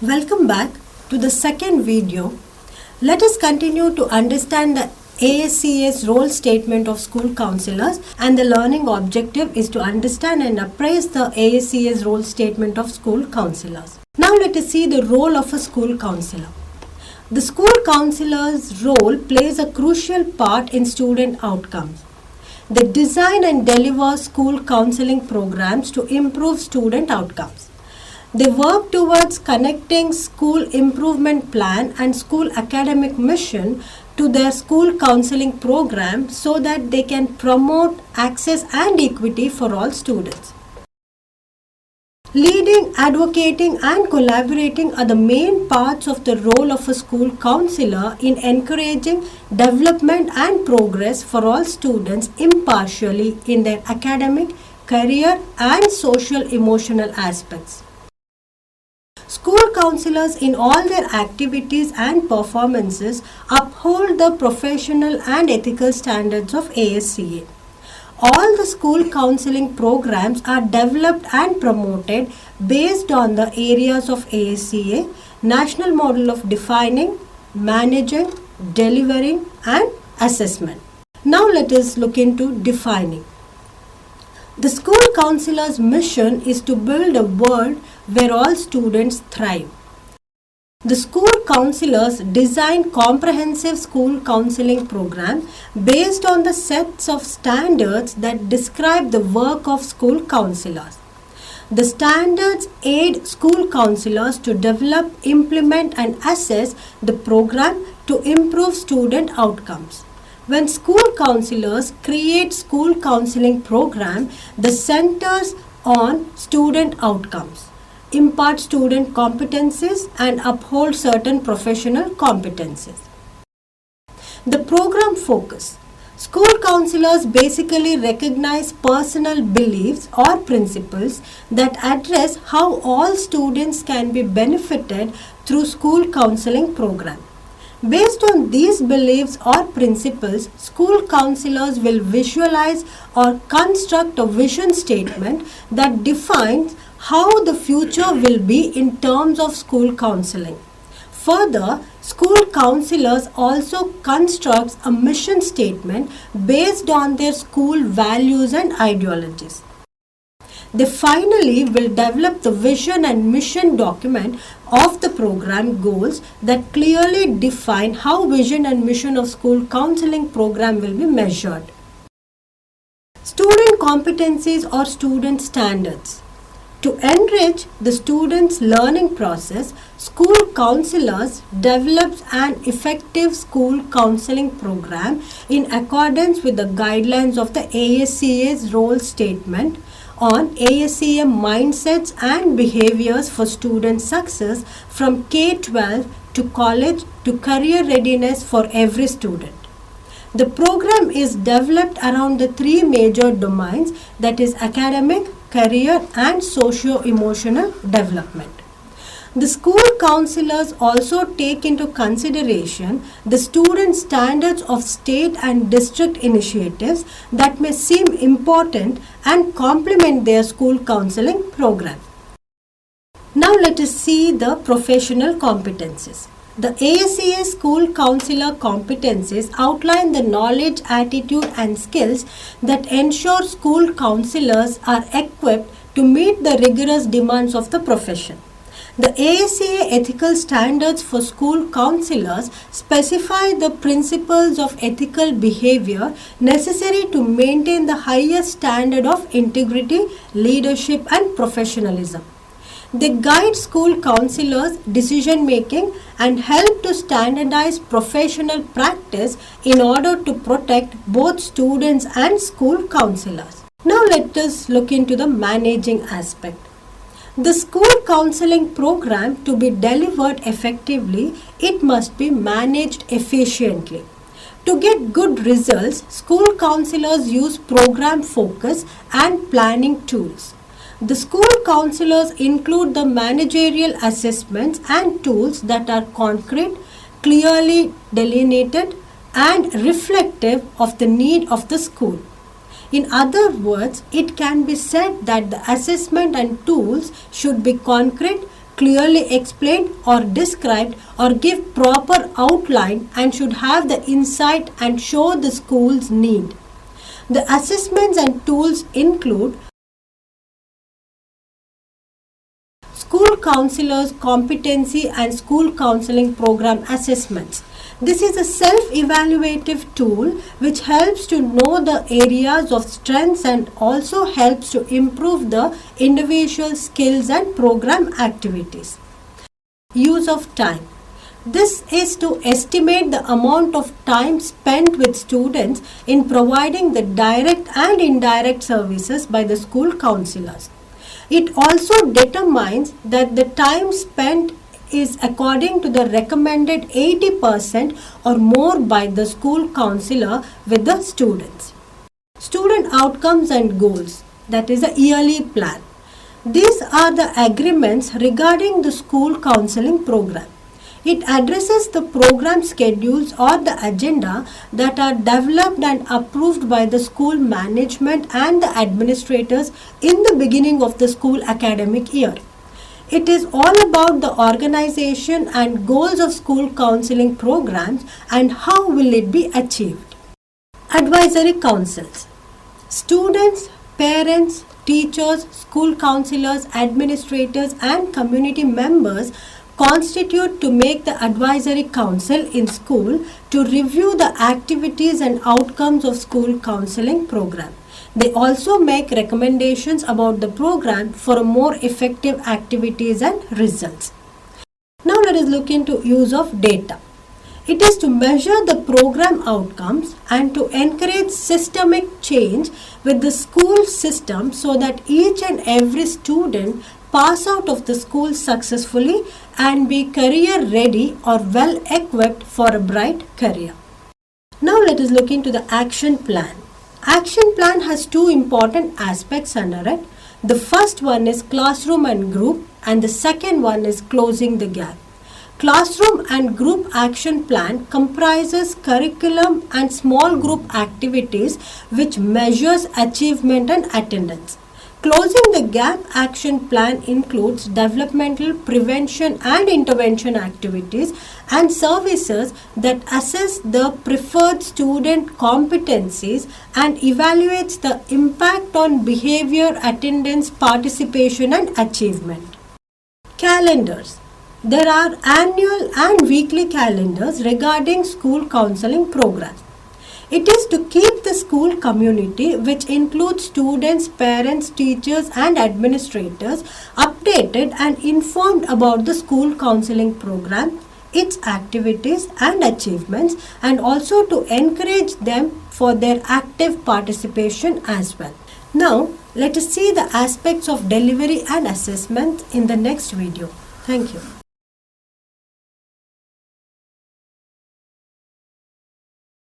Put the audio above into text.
Welcome back to the second video. Let us continue to understand the ASCA's role statement of school counselors, and the learning objective is to understand and appraise the ASCA's role statement of school counselors. Now let us see the role of a school counselor. The school counselor's role plays a crucial part in student outcomes. They design and deliver school counseling programs to improve student outcomes. They work towards connecting school improvement plan and school academic mission to their school counseling program so that they can promote access and equity for all students. Leading, advocating and collaborating are the main parts of the role of a school counselor in encouraging development and progress for all students impartially in their academic, career and social emotional aspects. School counselors in all their activities and performances uphold the professional and ethical standards of ASCA. All the school counseling programs are developed and promoted based on the areas of ASCA, National Model of Defining, Managing, Delivering and Assessment. Now let us look into defining. The school counselor's mission is to build a world where all students thrive. The school counselors design comprehensive school counseling programs based on the sets of standards that describe the work of school counselors. The standards aid school counselors to develop, implement and assess the program to improve student outcomes. When school counselors create school counseling program, the centers on student outcomes, impart student competencies and uphold certain professional competencies. The program focus. School counselors basically recognize personal beliefs or principles that address how all students can be benefited through school counseling program. Based on these beliefs or principles, school counselors will visualize or construct a vision statement that defines how the future will be in terms of school counseling. Further, school counselors also construct a mission statement based on their school values and ideologies. They finally will develop the vision and mission document of the program goals that clearly define how vision and mission of school counseling program will be measured. Student competencies or student standards. To enrich the students' learning process, school counselors develops an effective school counseling program in accordance with the guidelines of the ASCA's role statement on ASCA mindsets and behaviors for student success from K-12 to college to career readiness for every student. The program is developed around the three major domains, that is academic, career and socio-emotional development. The school counselors also take into consideration the student standards of state and district initiatives that may seem important and complement their school counseling program. Now let us see the professional competencies. The ASCA school counselor competencies outline the knowledge, attitude and skills that ensure school counselors are equipped to meet the rigorous demands of the profession. The ASCA ethical standards for school counselors specify the principles of ethical behavior necessary to maintain the highest standard of integrity, leadership and professionalism. They guide school counselors' decision making and help to standardize professional practice in order to protect both students and school counselors. Now let us look into the managing aspect. The school counseling program to be delivered effectively, it must be managed efficiently. To get good results, school counselors use program focus and planning tools. The school counselors include the managerial assessments and tools that are concrete, clearly delineated and reflective of the need of the school. In other words, it can be said that the assessment and tools should be concrete, clearly explained or described or give proper outline and should have the insight and show the school's need. The assessments and tools include school counselors' competency and school counseling program assessments. This is a self-evaluative tool which helps to know the areas of strengths and also helps to improve the individual skills and program activities. Use of time. This is to estimate the amount of time spent with students in providing the direct and indirect services by the school counselors. It also determines that the time spent is according to the recommended 80% or more by the school counselor with the students. Student outcomes and goals, that is a yearly plan. These are the agreements regarding the school counseling program. It addresses the program schedules or the agenda that are developed and approved by the school management and the administrators in the beginning of the school academic year. It is all about the organization and goals of school counseling programs and how will it be achieved. Advisory councils. Students, parents, teachers, school counselors, administrators and community members constitute to make the advisory council in school to review the activities and outcomes of school counseling program. They also make recommendations about the program for more effective activities and results. Now let us look into use of data. It is to measure the program outcomes and to encourage systemic change with the school system so that each and every student pass out of the school successfully and be career ready or well equipped for a bright career. Now let us look into the action plan. Action plan has two important aspects under it. The first one is classroom and group and the second one is closing the gap. Classroom and group action plan comprises curriculum and small group activities which measures achievement and attendance. Closing the gap action plan includes developmental, prevention and intervention activities and services that assess the preferred student competencies and evaluates the impact on behavior, attendance, participation and achievement. Calendars. There are annual and weekly calendars regarding school counseling programs. It is to keep the school community, which includes students, parents, teachers and administrators, updated and informed about the school counseling program, its activities and achievements, and also to encourage them for their active participation as well. Now, let us see the aspects of delivery and assessment in the next video. Thank you.